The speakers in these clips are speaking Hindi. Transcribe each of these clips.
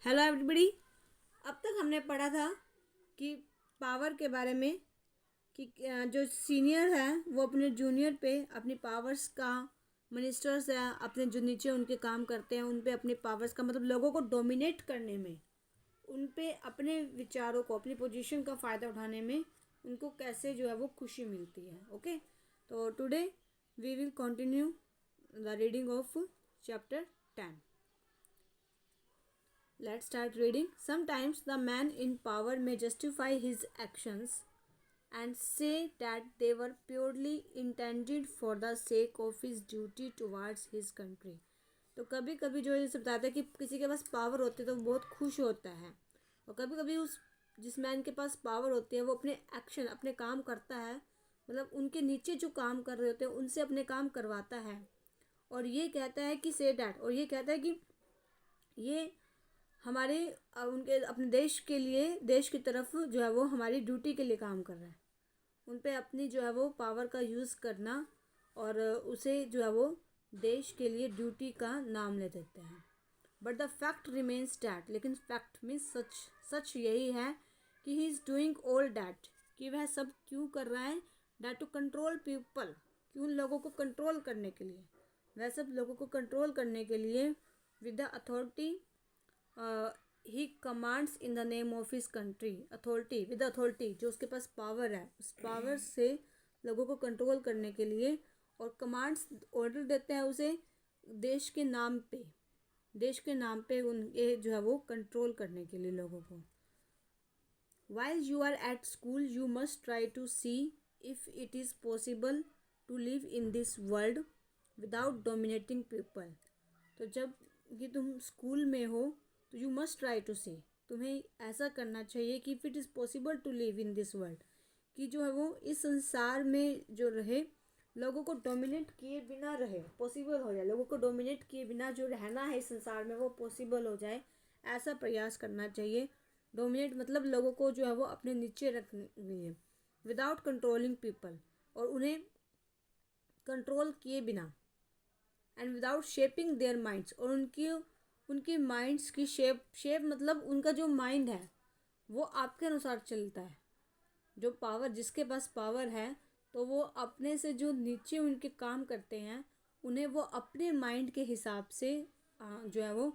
Hello everybody. अब तक हमने पढ़ा था कि पावर के बारे में कि जो सीनियर है वो अपने जूनियर पे अपनी पावर्स का, मिनिस्टर्स है अपने जो नीचे उनके काम करते हैं उन पे अपनी पावर्स का मतलब लोगों को डोमिनेट करने में, उन पे अपने विचारों को, अपनी पोजीशन का फ़ायदा उठाने में उनको कैसे जो है वो खुशी मिलती है। ओके, तो today we will continue the reading of chapter 10। Let's start reading. Sometimes the man in power may justify his actions and say that they were purely intended for the sake of his duty towards his country. तो कभी कभी जो है जैसे बताते हैं कि किसी के पास पावर होती है तो वो बहुत खुश होता है, और कभी कभी उस जिस मैन के पास पावर होती है वो अपने एक्शन, अपने काम करता है, मतलब उनके नीचे जो काम कर रहे होते हैं उनसे अपने काम करवाता है, और ये कहता है कि से डैट, और ये कहता है कि ये हमारे उनके अपने देश के लिए, देश की तरफ जो है वो हमारी ड्यूटी के लिए काम कर रहा है। उन पे अपनी जो है वो पावर का यूज़ करना और उसे जो है वो देश के लिए ड्यूटी का नाम ले देते हैं। But the fact remains that, लेकिन फैक्ट मीन्स सच, सच यही है कि he is doing all that, कि वह सब क्यों कर रहा है, डैट टू कंट्रोल पीपल, कि उन लोगों को कंट्रोल करने के लिए, वह सब लोगों को कंट्रोल करने के लिए with the authority he commands in the name of his country. Authority, with authority, जो उसके पास पावर है उस पावर से लोगों को कंट्रोल करने के लिए, और कमांड्स, ऑर्डर देते हैं उसे देश के नाम पे, देश के नाम पे उनके जो है वो कंट्रोल करने के लिए लोगों को। While you are at school, you must try to see if it is possible to live in this world without dominating people. तो जब कि तुम स्कूल में हो तो you must try to see, तुम्हें ऐसा करना चाहिए कि if it is possible to live in this world, कि जो है वो इस संसार में जो रहे, लोगों को डोमिनेट किए बिना रहे, पॉसिबल हो जाए, लोगों को डोमिनेट किए बिना जो रहना है इस संसार में वो पॉसिबल हो जाए, ऐसा प्रयास करना चाहिए। डोमिनेट मतलब लोगों को जो है वो अपने नीचे रखने लिए, विदाउट कंट्रोलिंग पीपल, और उन्हें कंट्रोल किए बिना, and without shaping their minds, और उनकी माइंड्स की शेप मतलब उनका जो माइंड है वो आपके अनुसार चलता है। जो पावर, जिसके पास पावर है तो वो अपने से जो नीचे उनके काम करते हैं उन्हें वो अपने माइंड के हिसाब से जो है वो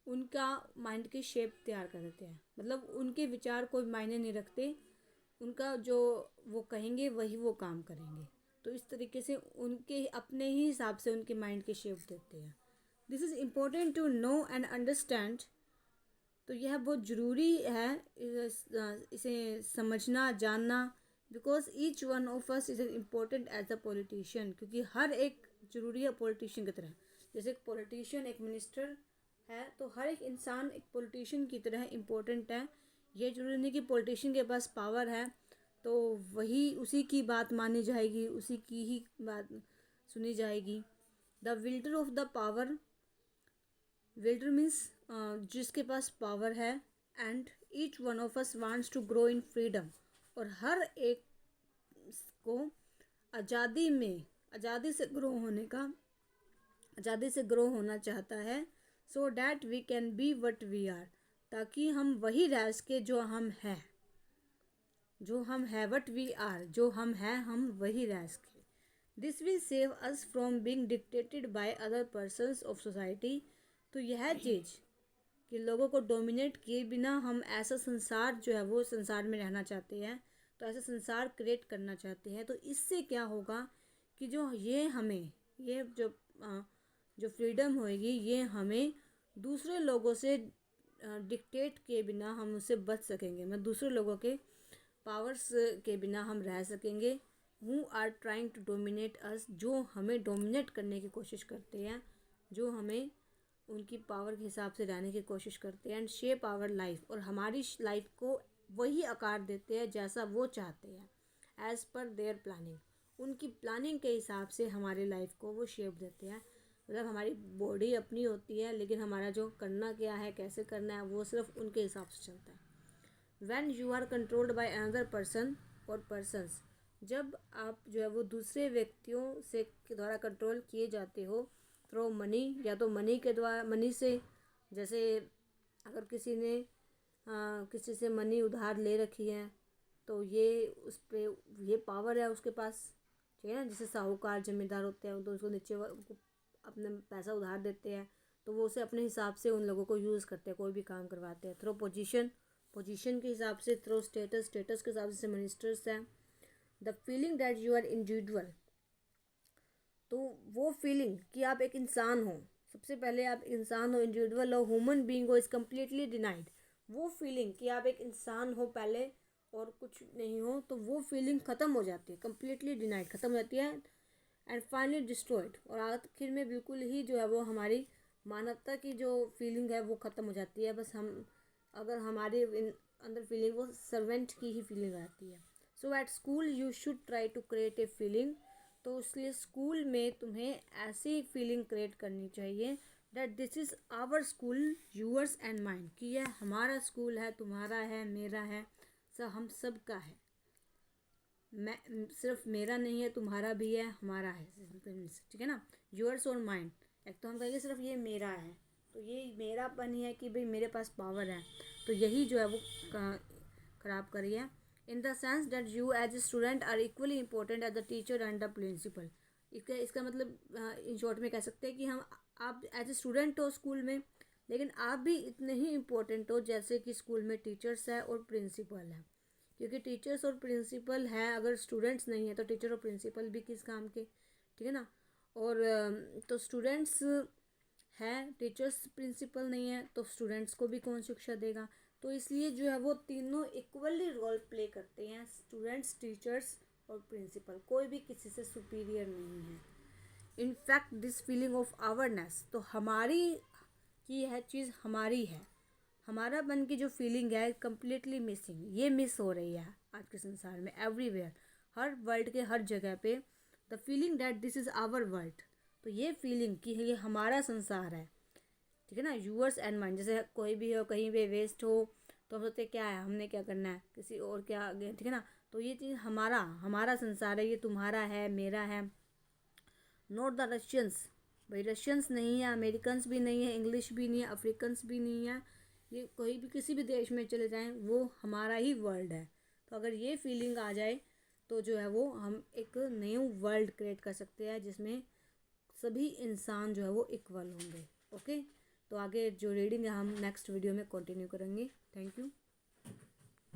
उनका माइंड की शेप तैयार कर देते हैं, मतलब उनके विचार कोई मायने नहीं रखते, उनका जो वो कहेंगे वही वो काम करेंगे। तो इस तरीके से उनके अपने ही हिसाब से उनके माइंड की शेप देते हैं। This is important to know and understand, तो यह बहुत ज़रूरी है इसे समझना, जानना, because each one of us is important as a politician, क्योंकि हर एक ज़रूरी है पॉलिटिशियन की तरह। जैसे एक पॉलिटिशियन, एक मिनिस्टर है, तो हर एक इंसान एक पॉलिटिशियन की तरह इम्पोर्टेंट है। ये जरूरी नहीं कि पॉलिटिशियन के पास पावर है तो वही उसी की बात मानी जाएगी, उसी की ही बात सुनी जाएगी। The wielder of the power, wielder means जिसके पास पावर है, and each one of us wants to grow in freedom, और हर एक को आज़ादी में, आज़ादी से ग्रो होने का, आज़ादी से ग्रो होना चाहता है। So that we can be what we are, ताकि हम वही रह सके जो हम हैं, जो हम हैं, वट वी आर, जो हम हैं हम वही रह सके। This will save us from being dictated by other persons of society. तो यह चीज़ कि लोगों को डोमिनेट किए बिना हम ऐसा संसार जो है वो संसार में रहना चाहते हैं, तो ऐसा संसार क्रिएट करना चाहते हैं। तो इससे क्या होगा कि जो ये हमें, ये जो फ्रीडम होएगी ये हमें दूसरे लोगों से डिक्टेट किए बिना हम उससे बच सकेंगे, मतलब दूसरे लोगों के पावर्स के बिना हम रह सकेंगे। Who are trying to dominate us, जो हमें डोमिनेट करने की कोशिश करते हैं, जो हमें उनकी पावर के हिसाब से रहने की कोशिश करते हैं, एंड शेप आवर लाइफ, और हमारी लाइफ को वही आकार देते हैं जैसा वो चाहते हैं, एज़ पर देयर प्लानिंग, उनकी प्लानिंग के हिसाब से हमारी लाइफ को वो शेप देते हैं। मतलब हमारी बॉडी अपनी होती है, लेकिन हमारा जो करना क्या है, कैसे करना है, वो सिर्फ उनके हिसाब से चलता है। When you are controlled by another person और पर्सन्स, जब आप जो है वो दूसरे व्यक्तियों से के द्वारा कंट्रोल किए जाते हो थ्रू मनी, या तो मनी के द्वारा, मनी से, जैसे अगर किसी ने किसी से मनी उधार ले रखी है तो ये उस पर ये पावर है उसके पास, ठीक है ना। जैसे साहूकार जमींदार होते हैं तो उसको नीचे उनको अपने पैसा उधार देते हैं, तो वो उसे अपने हिसाब से उन लोगों को यूज़ करते हैं, कोई भी काम करवाते हैं। थ्रो पोजीशन के हिसाब से, थ्रो स्टेटस के हिसाब से मिनिस्टर्स हैं। The feeling that you are individual, तो वो फीलिंग कि आप एक इंसान हो, सबसे पहले आप इंसान हो, इंडिविजुअल हो, ह्यूमन बीइंग हो, इज़ कम्प्लीटली डिनाइड। वो फीलिंग कि आप एक इंसान हो पहले और कुछ नहीं हो, तो वो फीलिंग ख़त्म हो जाती है, कम्प्लीटली डिनाइड ख़त्म हो जाती है। एंड फाइनली डिस्ट्रॉयड, और आखिर में बिल्कुल ही जो है वो हमारी मानवता की जो फीलिंग है वो ख़त्म हो जाती है। बस हम अगर हमारे अंदर फीलिंग वो सर्वेंट की ही फीलिंग आती है। So at school you should try to create a feeling, तो इसलिए स्कूल में तुम्हें ऐसी फीलिंग क्रिएट करनी चाहिए that this is our school yours and mind, कि यह हमारा स्कूल है, तुम्हारा है, मेरा है, सब हम सब का है। मैं सिर्फ मेरा नहीं है, तुम्हारा भी है, हमारा है, ठीक है ना। योर्स और माइंड, एक तो हम कहेंगे सिर्फ ये मेरा है, तो ये मेरापन ही है कि भाई मेरे पास पावर है, तो यही जो है वो खराब करी है। In the sense that you as a student are equally important as the teacher and the principal. इसका मतलब इन शॉर्ट में कह सकते हैं कि हम आप एज ए स्टूडेंट हो स्कूल में, लेकिन आप भी इतने ही इम्पोर्टेंट हो जैसे कि स्कूल में टीचर्स है और प्रिंसिपल है। क्योंकि टीचर्स और प्रिंसिपल हैं, अगर स्टूडेंट्स नहीं है तो टीचर और प्रिंसिपल भी किस काम के, ठीक है ना। और तो स्टूडेंट्स हैं, टीचर्स प्रिंसिपल नहीं है, तो स्टूडेंट्स को भी कौन शिक्षा देगा। तो इसलिए जो है वो तीनों इक्वली रोल प्ले करते हैं, स्टूडेंट्स, टीचर्स और प्रिंसिपल, कोई भी किसी से सुपीरियर नहीं है। इनफैक्ट दिस फीलिंग ऑफ आवर्नेस, तो हमारी की यह चीज़ हमारी है, हमारा मन की जो फीलिंग है कम्प्लीटली मिसिंग, ये मिस हो रही है आज के संसार में, एवरीवेयर, हर वर्ल्ड के हर जगह पे। The feeling that this is our world, तो ये फीलिंग कि ये हमारा संसार है, ठीक है ना। यूअर्स एंड माइंड, जैसे कोई भी हो, कहीं पे वेस्ट हो तो हम सोचते क्या है, हमने क्या करना है, किसी और क्या आगे, ठीक है ना। तो ये चीज़ हमारा संसार है, ये तुम्हारा है, मेरा है। नॉट द रशियंस, भाई रशियंस नहीं है, अमेरिकन्स भी नहीं है, इंग्लिश भी नहीं है, अफ्रीकन्स भी नहीं है, ये कोई भी किसी भी देश में चले जाएं वो हमारा ही वर्ल्ड है। तो अगर ये फीलिंग आ जाए तो जो है वो हम एक न्यू वर्ल्ड क्रिएट कर सकते हैं जिसमें सभी इंसान जो है वो इक्वल होंगे। ओके, तो आगे जो रीडिंग है हम नेक्स्ट वीडियो में कंटिन्यू करेंगे। Thank you.